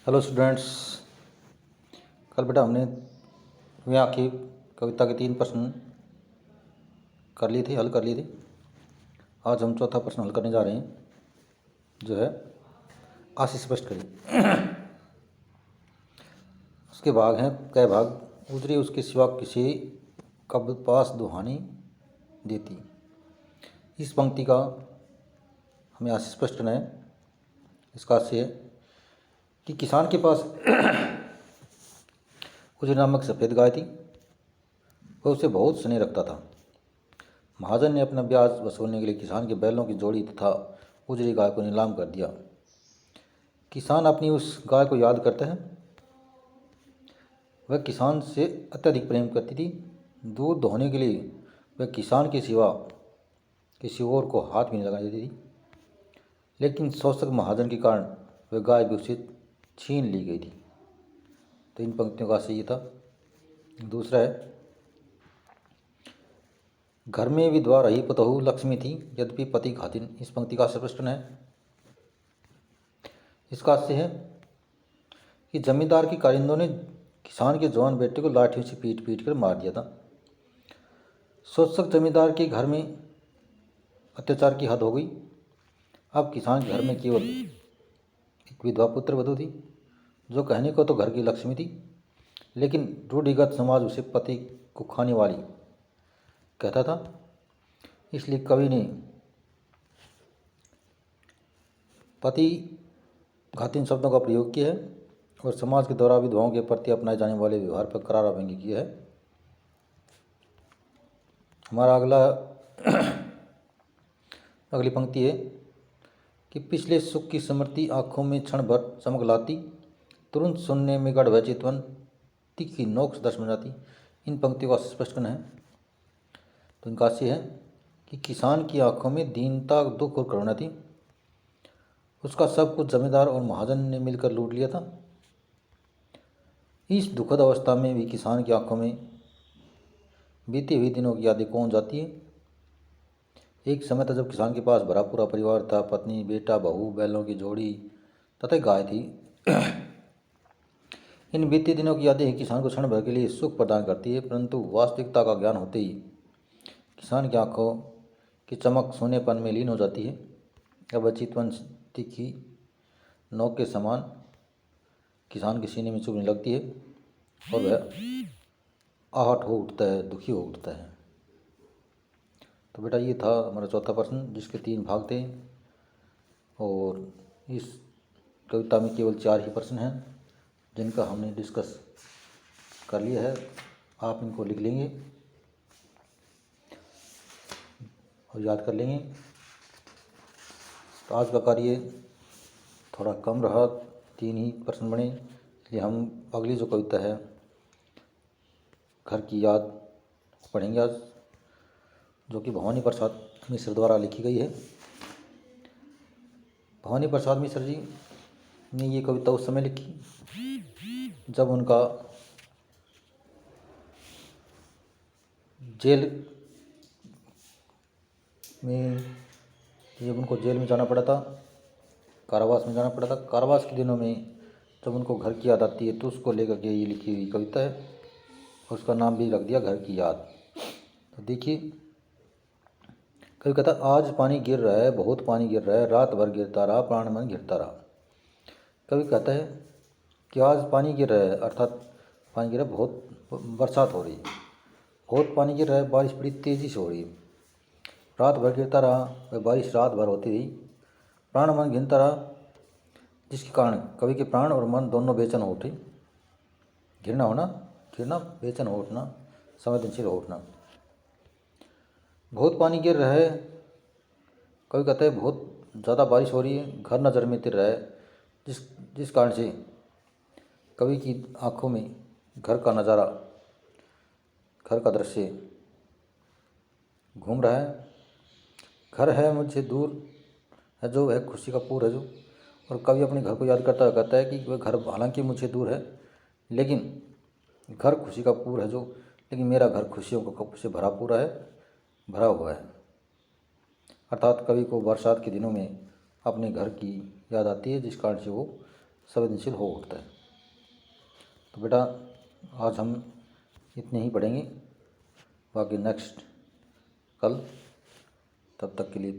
Hello students. कल बेटा हमने यहाँ की कविता के 3 प्रश्न हल कर लिए थे। आज हम चौथा प्रश्न हल करने जा रहे हैं, जो है आशय स्पष्ट करिए। उसके भाग हैं कई भाग। उजरी उसके सिवा किसी कब पास दुहानी देती। इस पंक्ति का हमें आशय स्पष्ट करना है। इसका आशय है कि किसान के पास उजरी नामक सफ़ेद गाय थी। वह उसे बहुत स्नेह रखता था। महाजन ने अपना ब्याज वसूलने के लिए किसान के बैलों की जोड़ी तथा उजरी गाय को नीलाम कर दिया। किसान अपनी उस गाय को याद करता है। वह किसान से अत्यधिक प्रेम करती थी। दूध दोहने के लिए वह किसान के सिवा किसी और को हाथ भी नहीं लगाने देती थी। लेकिन शोषक महाजन के कारण वह गाय भी उसे छीन ली गई थी। तो इन पंक्तियों का आशय ये था। दूसरा है, घर में विधवा रही पतोहू लक्ष्मी थी, यद्यपि पति घातिन। इस पंक्ति का आशय प्रश्न है। इसका आशय है कि जमींदार के कारिंदों ने किसान के जवान बेटे को लाठियों से पीट पीट कर मार दिया था। शोषक जमींदार के घर में अत्याचार की हद हो गई। अब किसान के घर में केवल एक विधवा पुत्र वधू थी, जो कहने को तो घर की लक्ष्मी थी, लेकिन रूढ़िगत समाज उसे पति को खाने वाली कहता था। इसलिए कवि ने पति घातिन शब्दों का प्रयोग किया है और समाज के द्वारा विधवाओं के प्रति अपनाए जाने वाले व्यवहार पर करारा व्यंग्य किया है। हमारा अगली पंक्ति है कि पिछले सुख की स्मृति आँखों में क्षण भर चमक लाती, तुरंत सुनने में गढ़ भय चितवन, तीखी नोक दर्श बन जाती। इन पंक्तियों का स्पष्ट करना है। तो इनका आशय है कि किसान की आंखों में दीनता, दुख और करुणा थी। उसका सब कुछ जमींदार और महाजन ने मिलकर लूट लिया था। इस दुखद अवस्था में भी किसान की आंखों में बीते हुए दिनों की यादें कौन जाती है। एक समय था जब किसान के पास भरा पूरा परिवार था। पत्नी, बेटा, बहू, बैलों की जोड़ी तथा गाय थी। इन बीते दिनों की यादें किसान को क्षण भर के लिए सुख प्रदान करती है, परंतु वास्तविकता का ज्ञान होते ही किसान की आंखों की चमक सोनेपन में लीन हो जाती है। अब चितवन तीखी नोक के समान किसान के सीने में चुभने लगती है और वह आहट हो उठता है, दुखी हो उठता है। तो बेटा ये था हमारा चौथा प्रश्न, जिसके 3 भाग थे और इस कविता में केवल 4 ही प्रश्न हैं, जिनका हमने डिस्कस कर लिया है। आप इनको लिख लेंगे और याद कर लेंगे। तो आज का कार्य थोड़ा कम रहा, 3 ही प्रश्न बने, इसलिए हम अगली जो कविता है घर की याद पढ़ेंगे आज, जो कि भवानी प्रसाद मिश्र द्वारा लिखी गई है। भवानी प्रसाद मिश्र जी ने ये कविता उस समय लिखी जब उनका जेल में जाना पड़ा था, कारावास में जाना पड़ा था। कारावास के दिनों में जब उनको घर की याद आती है तो उसको लेकर के ये लिखी हुई कविता है। उसका नाम भी रख दिया घर की याद। तो देखिए, कवि कहता, आज पानी गिर रहा है, बहुत पानी गिर रहा है, रात भर गिरता रहा, प्राण मन गिरता रहा। कवि कहता है कि आज पानी गिर रहा है, अर्थात पानी गिर रहा है, बहुत बरसात हो रही है, बहुत पानी गिर रहा है, बारिश बड़ी तेज़ी से हो रही है। रात भर गिरता रहा, वह बारिश रात भर होती रही, प्राण मन गिरता रहा, जिसके कारण कवि के प्राण और मन दोनों बेचैन हो उठे। गिरना बेचैन हो उठना, संवेदनशील हो उठना। बहुत पानी गिर रहा है, कवि कहते हैं बहुत ज़्यादा बारिश हो रही है, घर नज़र में तिर रहा है, जिस कारण से कवि की आंखों में घर का नज़ारा, घर का दृश्य घूम रहा है। घर है मुझसे दूर है जो, है खुशी का पूर है जो। और कवि अपने घर को याद करता हुआ कहता है कि वह घर हालांकि मुझसे दूर है, लेकिन घर खुशी का पूर है जो, लेकिन मेरा घर खुशियों से भरा हुआ है। अर्थात कवि को बरसात के दिनों में अपने घर की याद आती है, जिस कारण से वो संवेदनशील हो उठता है। तो बेटा आज हम इतने ही पढ़ेंगे, बाकी नेक्स्ट कल। तब तक के लिए